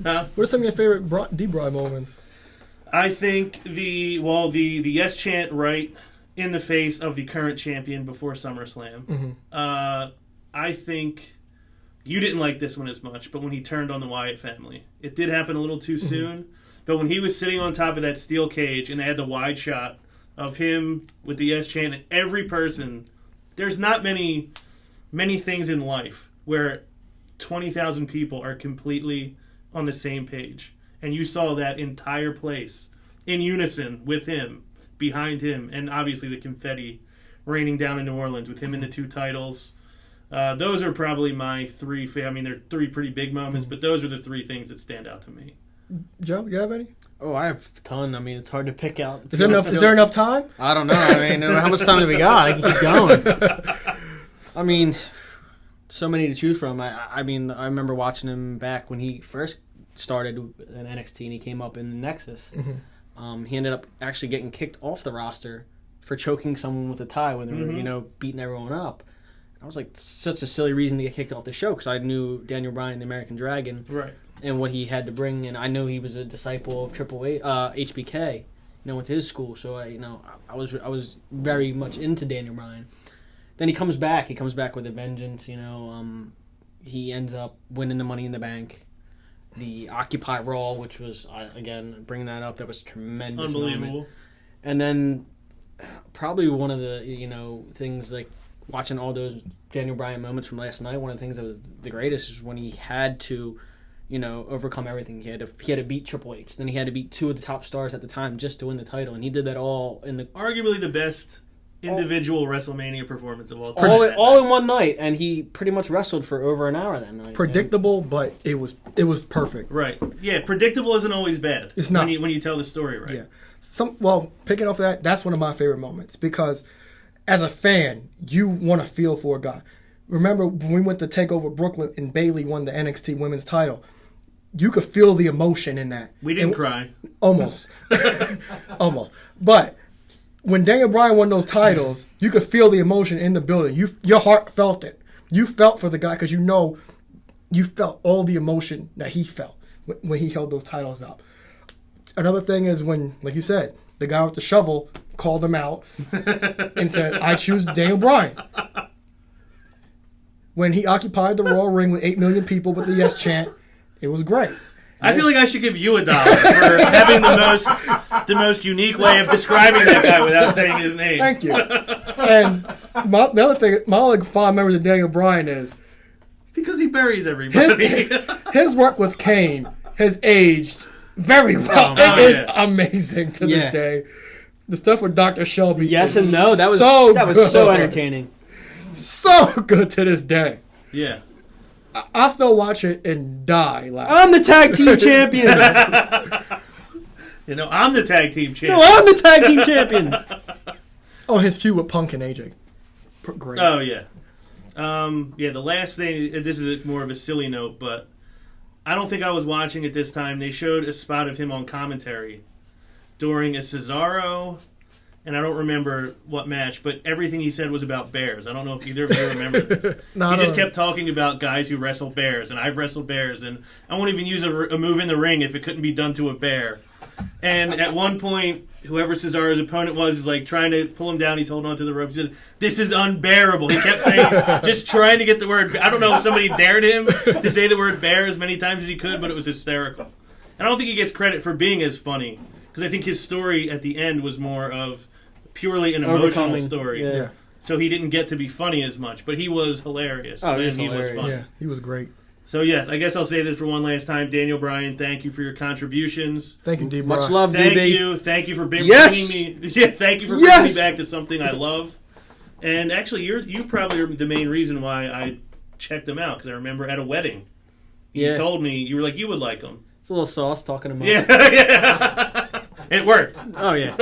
Huh? What are some of your favorite D-Bryan moments? I think the yes chant right in the face of the current champion before SummerSlam. Mm-hmm. I think you didn't like this one as much, but when he turned on the Wyatt family, it did happen a little too soon. But when he was sitting on top of that steel cage and they had the wide shot of him with the yes chant and every person, there's not many things in life where 20,000 people are completely on the same page. And you saw that entire place in unison with him, behind him, and obviously the confetti raining down in New Orleans with him in the 2 titles. Those are probably my 3. I mean, they're 3 pretty big moments, but those are the 3 things that stand out to me. Joe, you have any? Oh, I have a ton. I mean, it's hard to pick out. Is there enough time? I don't know. I mean, how much time do we got? I can keep going. I mean, so many to choose from. I mean, I remember watching him back when he first started in NXT and he came up in the Nexus. Mm-hmm. He ended up actually getting kicked off the roster for choking someone with a tie when they were, beating everyone up. I was like, such a silly reason to get kicked off the show because I knew Daniel Bryan, the American Dragon, right, and what he had to bring, and I know he was a disciple of HBK, with his school. So I was very much into Daniel Bryan. Then he comes back. He comes back with a vengeance. He ends up winning the Money in the Bank, the Occupy Raw, which was again bringing that up. That was tremendous, unbelievable. Moment. And then probably one of the things like watching all those Daniel Bryan moments from last night. One of the things that was the greatest is when he had to overcome everything. He had to beat Triple H. Then he had to beat 2 of the top stars at the time just to win the title, and he did that all in the arguably the best individual WrestleMania performance of all time. All in one night, and he pretty much wrestled for over an hour that night. Predictable, but it was perfect. Right. Yeah, predictable isn't always bad. It's not. When you tell the story right. Yeah. Picking off of that's one of my favorite moments because as a fan, you want to feel for a guy. Remember when we went to take over Brooklyn and Bayley won the NXT Women's title? You could feel the emotion in that. We didn't cry. Almost. Almost. But when Daniel Bryan won those titles, you could feel the emotion in the building. Your heart felt it. You felt for the guy because you felt all the emotion that he felt when he held those titles up. Another thing is when, like you said, the guy with the shovel called him out and said, I choose Daniel Bryan. When he occupied the Royal Ring with 8 million people with the yes chant, it was great. I feel like I should give you $1 for having the most unique way of describing that guy without saying his name. Thank you. And the other thing, my only fond memory of Daniel Bryan is because he buries everybody. His work with Kane has aged very well. It is amazing to this day. The stuff with Dr. Shelby. Yes and no. That was so entertaining. So good to this day. Yeah. I still watch it and die laughing. I'm the tag team champions. I'm the tag team champion. No, I'm the tag team champions. Oh, his feud with Punk and AJ. Great. Oh, yeah. The last thing, this is more of a silly note, but I don't think I was watching at this time. They showed a spot of him on commentary during a Cesaro, and I don't remember what match, but everything he said was about bears. I don't know if either of you remember this. He just kept talking about guys who wrestle bears, and I've wrestled bears, and I won't even use a move in the ring if it couldn't be done to a bear. And at one point, whoever Cesaro's opponent was is like trying to pull him down. He's holding onto the rope. He said, "This is unbearable." He kept saying, just trying to get the word. I don't know if somebody dared him to say the word bear as many times as he could, but it was hysterical. And I don't think he gets credit for being as funny because I think his story at the end was more of purely an emotional story. Yeah. So he didn't get to be funny as much, but he was hilarious. Oh, he was hilarious. fun. Yeah, he was great. So, yes, I guess I'll say this for one last time. Daniel Bryan, thank you for your contributions. Thank you, D-Bryan. Much love, Thank DB. you. Thank you for bringing Yes! me. Yeah, thank you for bringing me back to something I love. And actually, you probably are the main reason why I checked them out, because I remember at a wedding, you told me, you were like, you would like them. It's a little sauce talking to him. Yeah. It worked. Oh, yeah.